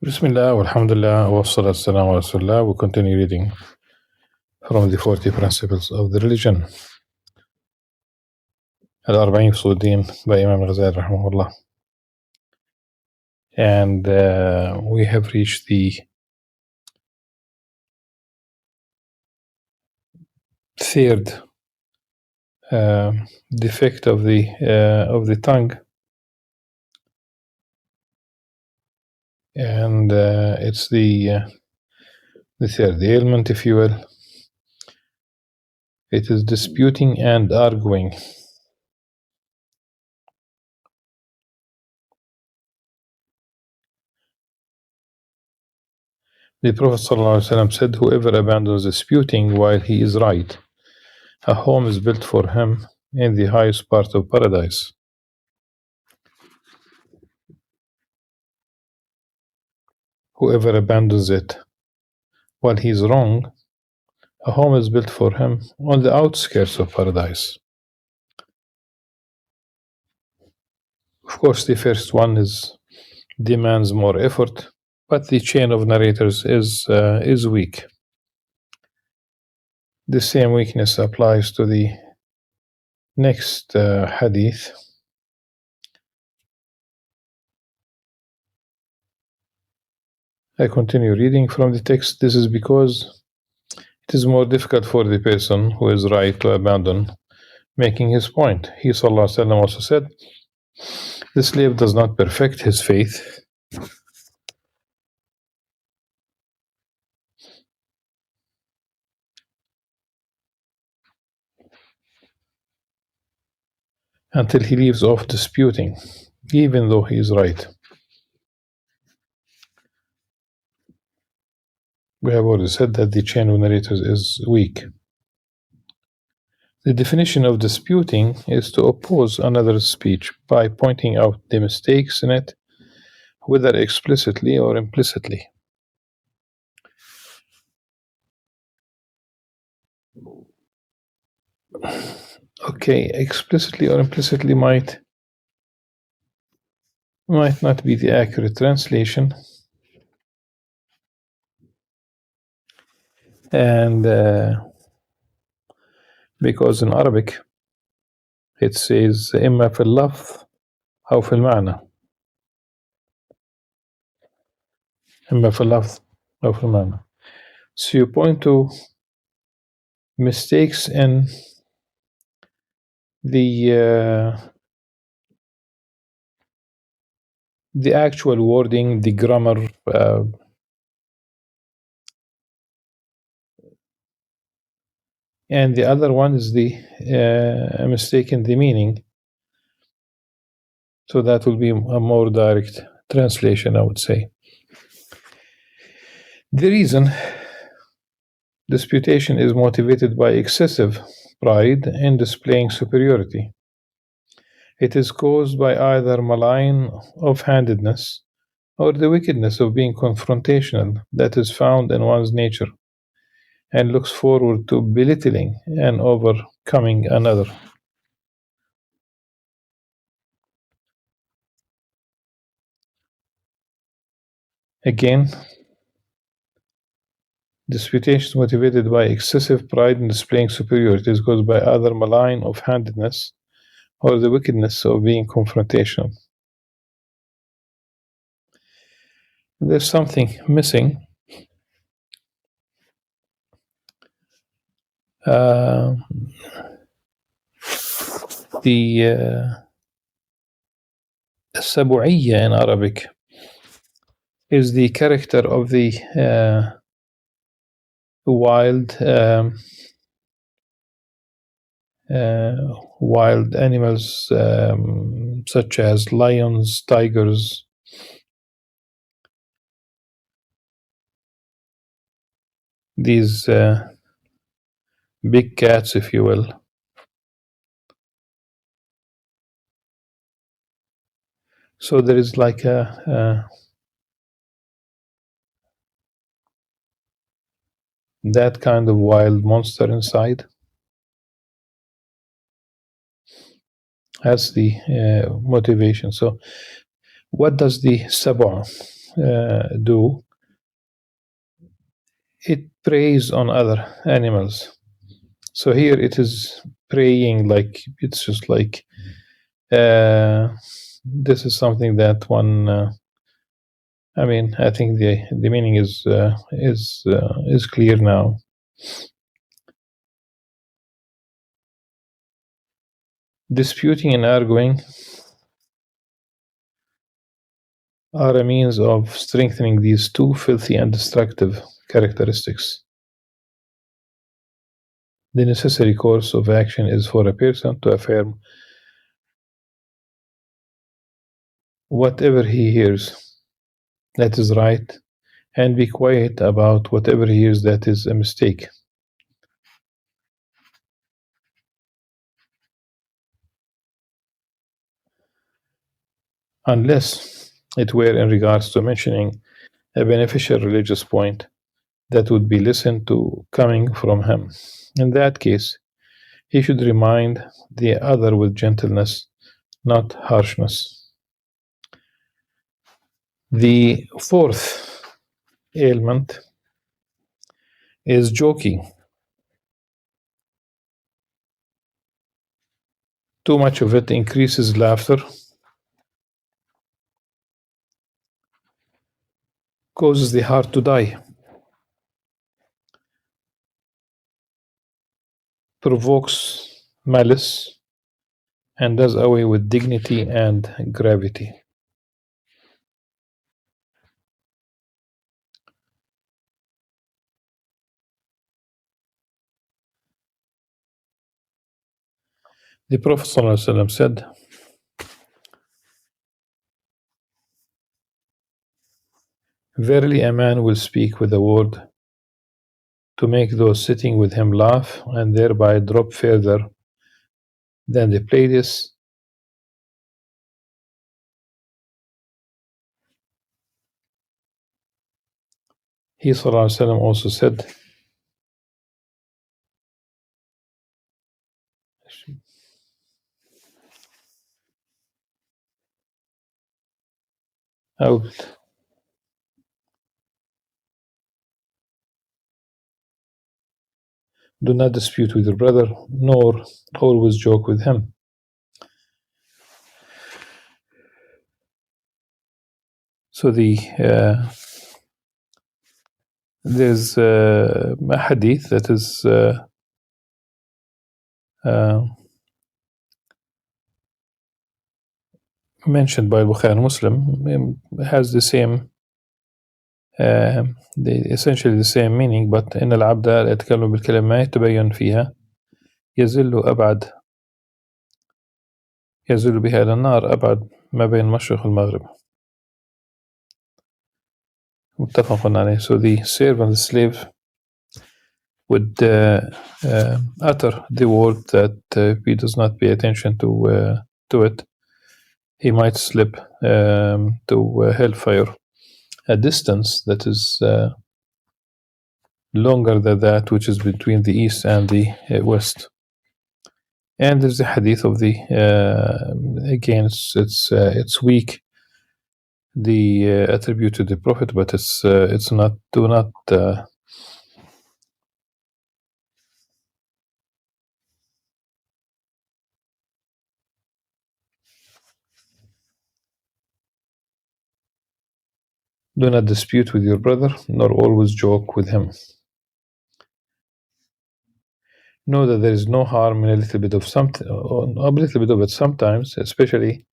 Bismillah, walhamdulillah, wa salatu wassalamu ala rasulillah. We continue reading from the 40 principles of the religion. Al-Arba by Imam Al-Ghazali rahimahullah. And we have reached the third defect of the tongue, and it's the third ailment, if you will. It is disputing and arguing. The Prophet ﷺ said, "Whoever abandons disputing while he is right, a home is built for him in the highest part of paradise." Whoever abandons it while he is wrong, a home is built for him on the outskirts of paradise. Of course, the first one demands more effort, but the chain of narrators is weak. The same weakness applies to the next hadith. I continue reading from the text. This is because it is more difficult for the person who is right to abandon making his point. He ﷺ also said, "The slave does not perfect his faith until he leaves off disputing, even though he is right." We have already said that the chain of narrators is weak. The definition of disputing is to oppose another's speech by pointing out the mistakes in it, whether explicitly or implicitly. Okay, explicitly or implicitly might not be the accurate translation. And because in Arabic it says إما في اللفظ أو في المعنى. إما في اللفظ أو في المعنى. So you point to mistakes in the actual wording, the grammar, and the other one is the mistake in the meaning. So that will be a more direct translation, I would say. The reason disputation is motivated by excessive pride in displaying superiority. It is caused by either malign offhandedness or the wickedness of being confrontational that is found in one's nature and looks forward to belittling and overcoming another. Again, disputation is motivated by excessive pride in displaying superiority. It is caused by either malign offhandedness or the wickedness of being confrontational. There's something missing. The Sabu'iyya in Arabic is the character of the wild animals, such as lions, tigers, these big cats, if you will. So there is like that kind of wild monster inside. That's the motivation. So what does the Sab'a, do, it preys on other animals. So here it is preying, like it's just like this is something that one. I mean, I think the meaning is clear now. Disputing and arguing are a means of strengthening these two filthy and destructive characteristics. The necessary course of action is for a person to affirm whatever he hears that is right, and be quiet about whatever he hears that is a mistake. Unless it were in regards to mentioning a beneficial religious point that would be listened to coming from him. In that case, he should remind the other with gentleness, not harshness. The fourth ailment is joking. Too much of it increases laughter, causes the heart to die, provokes malice, and does away with dignity and gravity. The Prophet ﷺ said, "Verily a man will speak with a word to make those sitting with him laugh and thereby drop further than the Pleiades. He ﷺ also said, do not dispute with your brother, nor always joke with him." So there's a hadith that is mentioned by Bukhari and Muslim. Has the same essentially the same meaning, but إن العبد لا يتكلم بالكلمة ما يتبين فيها يزل بها إلى النار أبعد ما بين المشرق والمغرب. متفق عليه. So the servant, the slave, would utter the word that if he does not pay attention to it, he might slip to hellfire, a distance that is longer than that which is between the east and the west. And there's a hadith of the again it's weak, the attribute to the Prophet, but it's not do not dispute with your brother, nor always joke with him. Know that there is no harm in a little bit of it sometimes, especially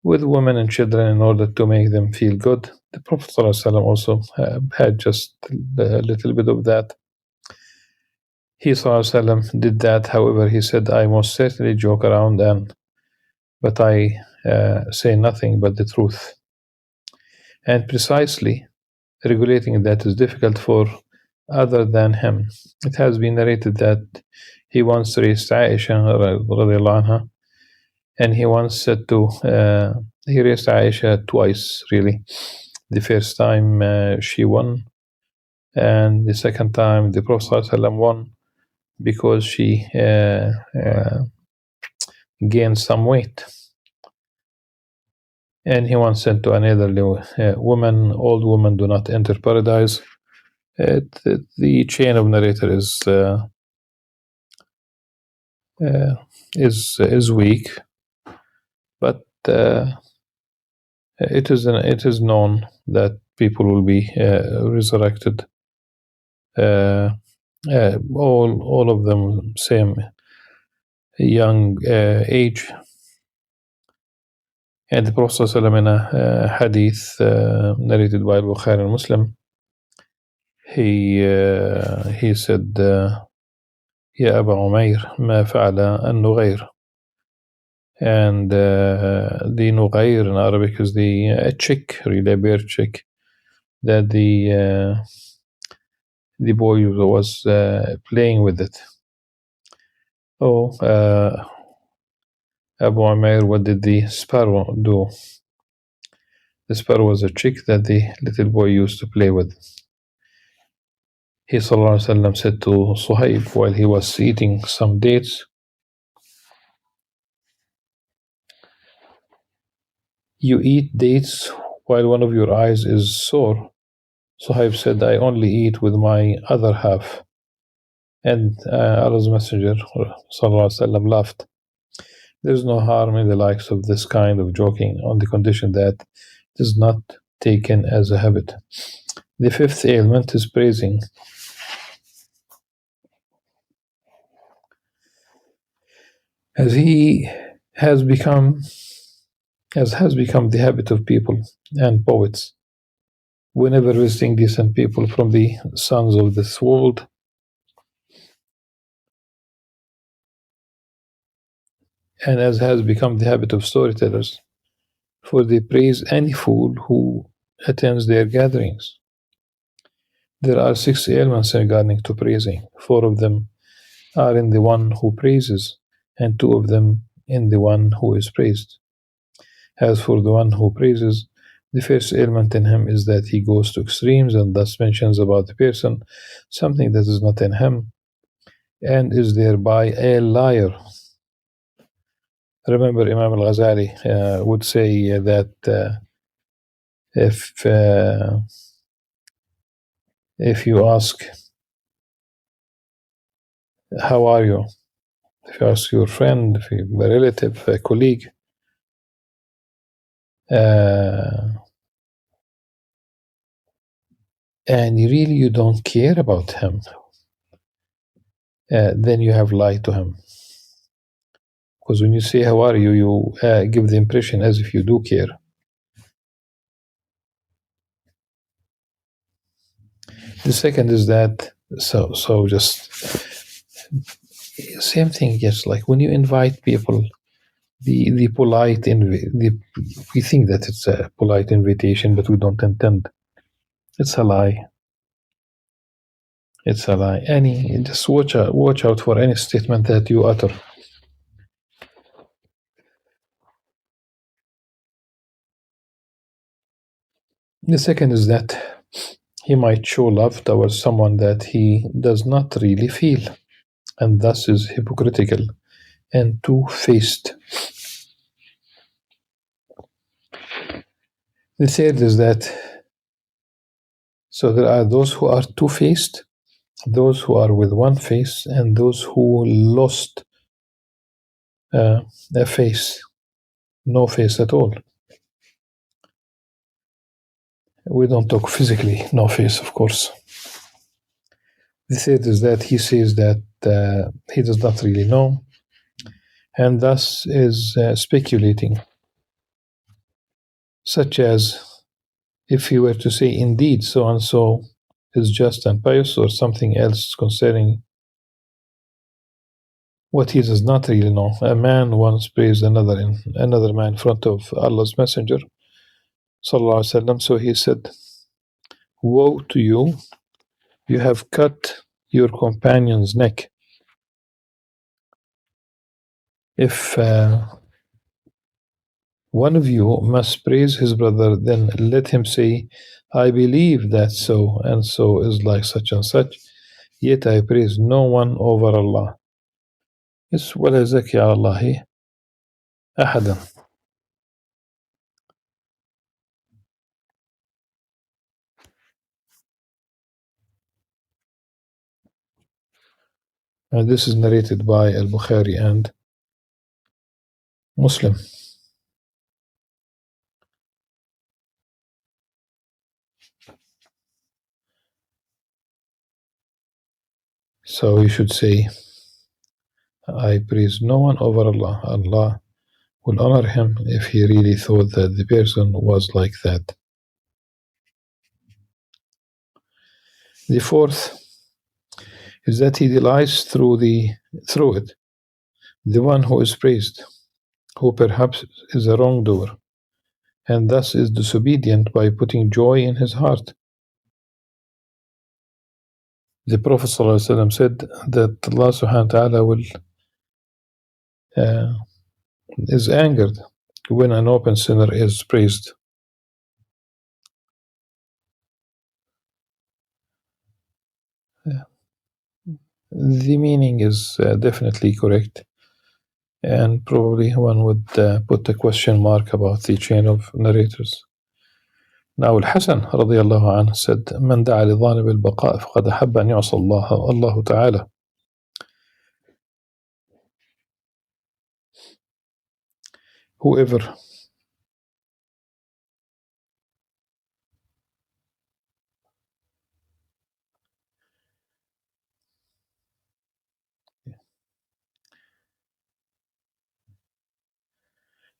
with women and children, in order to make them feel good. The Prophet ﷺ also had just a little bit of that. He ﷺ did that. However, he said, "I most certainly joke around, but I say nothing but the truth." And precisely regulating that is difficult for other than him. It has been narrated that he once raised Aisha radiallahu anha, and he once said he raised Aisha twice, really. The first time she won, and the second time the Prophet ﷺ won because she gained some weight. and he once said to an elderly woman, "Old women do not enter paradise." The chain of narrator is weak, but it is known that people will be resurrected. All of them same young age. And the Prophet ﷺ in a hadith narrated by Bukhari and Muslim, he said, "Ya Aba Umair, ma fa'ala an-Nughayr." And the Nughayr in Arabic is the chick, really a bear chick, that the boy was playing with it. Oh, Abu Umair, what did the sparrow do? The sparrow was a chick that the little boy used to play with. He ﷺ said to Suhaib while he was eating some dates, "You eat dates while one of your eyes is sore." Suhaib said, "I only eat with my other half." And Allah's Messenger ﷺ laughed. There's no harm in the likes of this kind of joking on the condition that it is not taken as a habit. The fifth ailment is praising. As has become the habit of people and poets, whenever visiting decent people from the sons of this world, and as has become the habit of storytellers, for they praise any fool who attends their gatherings. There are 6 ailments regarding to praising. 4 of them are in the one who praises, and 2 of them in the one who is praised. As for the one who praises, the first ailment in him is that he goes to extremes and thus mentions about the person something that is not in him, and is thereby a liar. Remember, Imam Al-Ghazali would say that if you ask, "How are you?" if you ask your friend, if you a relative, a colleague, and you don't care about him, then you have lied to him. Because when you say "How are you," you give the impression as if you do care. The second is that so just same thing. Yes, like when you invite people, the polite we think that it's a polite invitation, but we don't intend. It's a lie. It's a lie. Just watch out for any statement that you utter. The second is that he might show love towards someone that he does not really feel, and thus is hypocritical and two-faced. The third is that so there are those who are two-faced, those who are with one face, and those who lost a face, no face at all. We don't talk physically, no face, of course. The third is that he says that he does not really know, and thus is speculating, such as if he were to say, "Indeed, so and so is just and pious," or something else concerning what he does not really know. A man once praised another man in front of Allah's Messenger, sallallahu alaihi wasallam. So he said, "Woe to you! You have cut your companion's neck. If one of you must praise his brother, then let him say, 'I believe that so and so is like such and such, yet I praise no one over Allah.' ولا يزكي على الله أحدا." And this is narrated by Al-Bukhari and Muslim. So you should say, I praise no one over Allah. Allah will honor him if he really thought that the person was like that. The fourth is that he delights through it, the one who is praised, who perhaps is a wrongdoer, and thus is disobedient by putting joy in his heart. The Prophet ﷺ said that Allah subhanahu wa ta'ala will is angered when an open sinner is praised. The meaning is definitely correct, and probably one would put a question mark about the chain of narrators. Now Al-Hasan radiallahu anhu said, من دعا لظالم البقاء فقد أحب أن يعصى الله تعالى.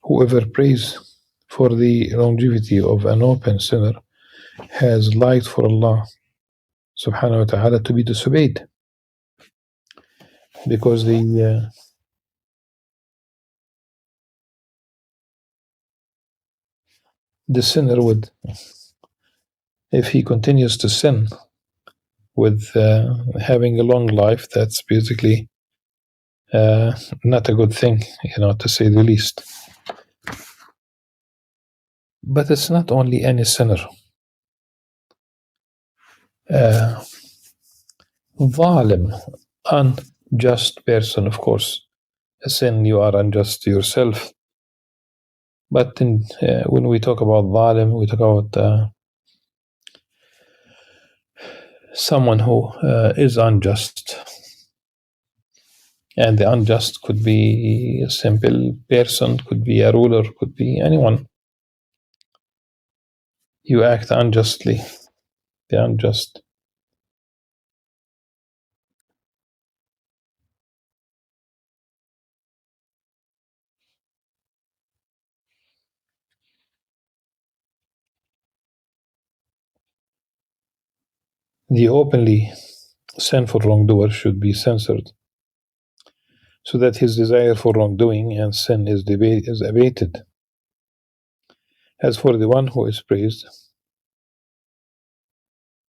Whoever prays for the longevity of an open sinner has lied for Allah subhanahu wa ta'ala to be disobeyed, because the sinner would, if he continues to sin with having a long life, that's basically not a good thing, to say the least. But it's not only any sinner. Zalim, unjust person, of course. A sin, you are unjust to yourself. But when we talk about zalim, we talk about someone who is unjust. And the unjust could be a simple person, could be a ruler, could be anyone. You act unjustly, the unjust. The openly sinful wrongdoer should be censored, so that his desire for wrongdoing and sin is abated. As for the one who is praised,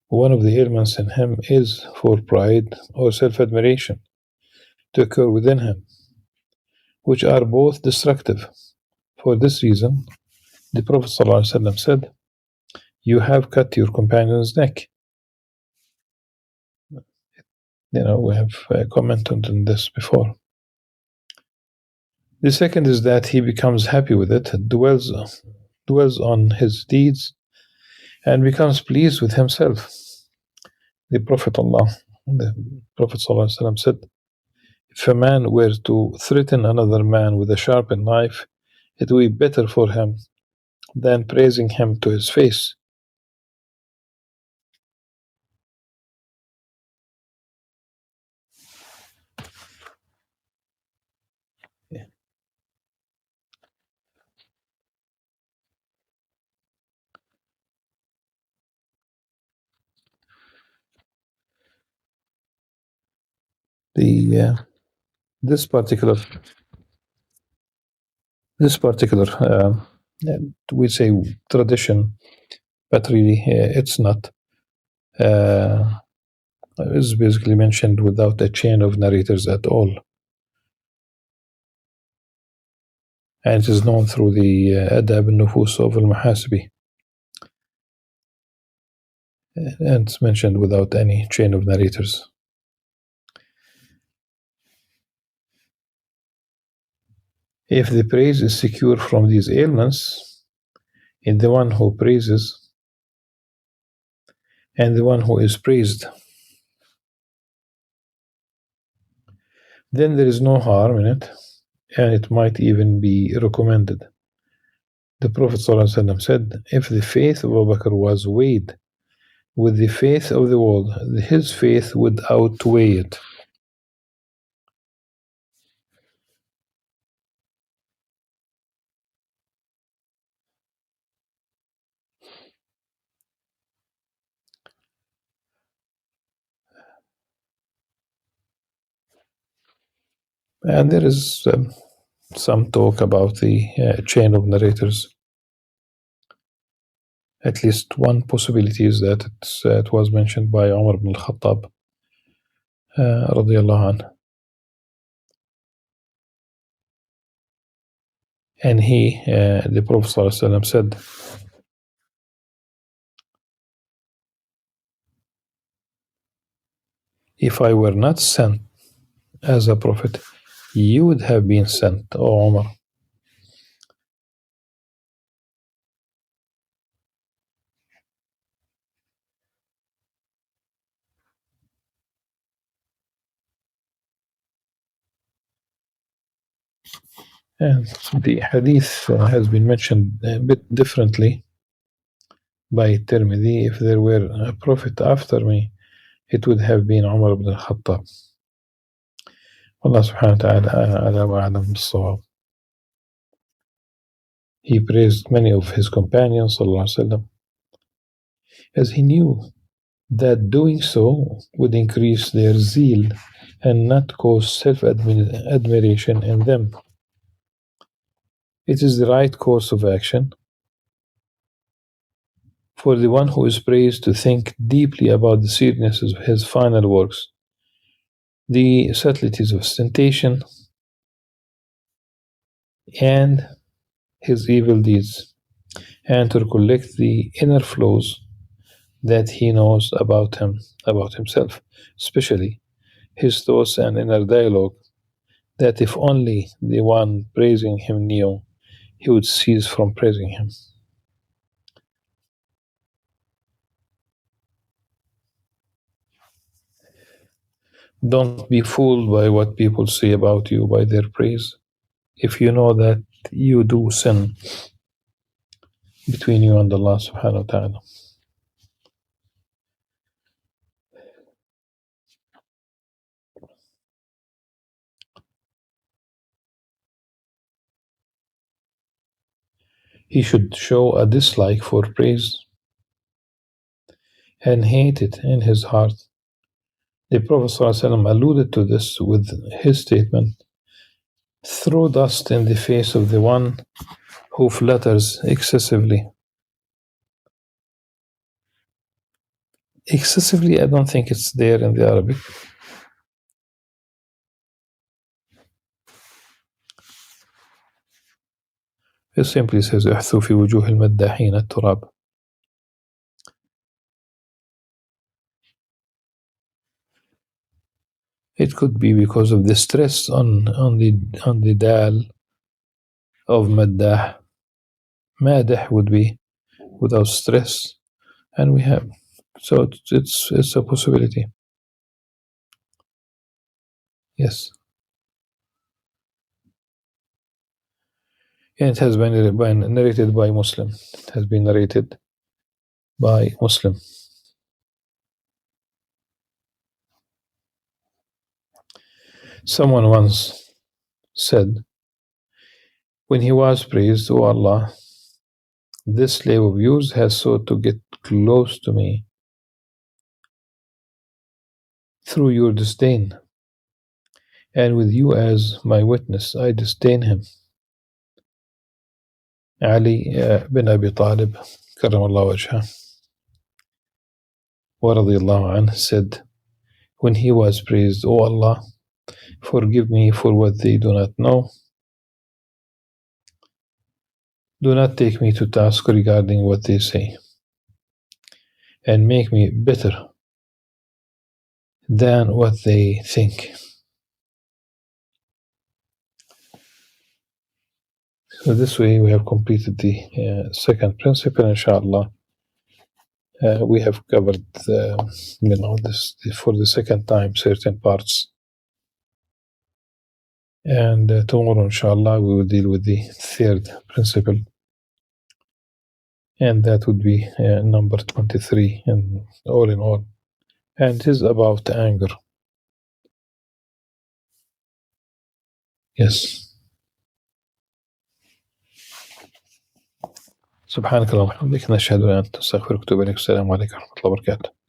one of the ailments in him is for pride or self-admiration to occur within him, which are both destructive. For this reason, the Prophet ﷺ said, you have cut your companion's neck. We have commented on this before. The second is that he becomes happy with it, dwells on his deeds, and becomes pleased with himself. The Prophet ﷺ said, if a man were to threaten another man with a sharpened knife, it would be better for him than praising him to his face. This particular we say tradition, but really it's not. Is basically mentioned without a chain of narrators at all, and it is known through the Adab al-Nufus of al-Muhasibi, and it's mentioned without any chain of narrators. If the praise is secure from these ailments in the one who praises and the one who is praised, then there is no harm in it, and it might even be recommended. The Prophet ﷺ said, if the faith of Abu Bakr was weighed with the faith of the world, his faith would outweigh it. And there is some talk about the chain of narrators. At least one possibility is that it was mentioned by Umar ibn al-Khattab radiyallahu anhu. And the Prophet ﷺ said, if I were not sent as a prophet, you would have been sent, O Umar. And the hadith has been mentioned a bit differently by Tirmidhi. If there were a prophet after me, it would have been Umar ibn al-Khattab. Allah subhanahu wa ta'ala ala wa alam bis-sawab. He praised many of his companions sallallahu alaihi wasallam, as he knew that doing so would increase their zeal and not cause self-admiration in them. It is the right course of action for the one who is praised to think deeply about the seriousness of his final works, the subtleties of ostentation, and his evil deeds, and to recollect the inner flows that he knows about himself, especially his thoughts and inner dialogue, that if only the one praising him knew, he would cease from praising him. Don't be fooled by what people say about you by their praise. If you know that you do sin between you and Allah subhanahu wa ta'ala. He should show a dislike for praise and hate it in his heart. The Prophet ﷺ alluded to this with his statement, throw dust in the face of the one who flatters excessively. Excessively, I don't think it's there in the Arabic. It simply says احثوا في وجوه المداحين التراب. It could be because of the stress on the dal of maddah. Madih would be without stress, and we have, so it's a possibility. Yes. And it has been narrated by Muslim. It has been narrated by Muslim. Someone once said, when he was praised, O Allah, this slave of yours has sought to get close to me through your disdain, and with you as my witness, I disdain him. Ali bin Abi Talib, karramallahu wajhah, wa radiyallahu anhu, said, when he was praised, O Allah, forgive me for what they do not know. Do not take me to task regarding what they say, and make me better than what they think. So this way we have completed the second principle, inshallah. We have covered, this for the second time certain parts And tomorrow, inshallah, we will deal with the third principle, and that would be number 23 in all. And it is about anger. Yes. سبحانك اللهم وبحمدك نشهد أن لا إله إلا أنت نستغفرك ونتوب إليك. السلام عليكم ورحمة الله وبركاته.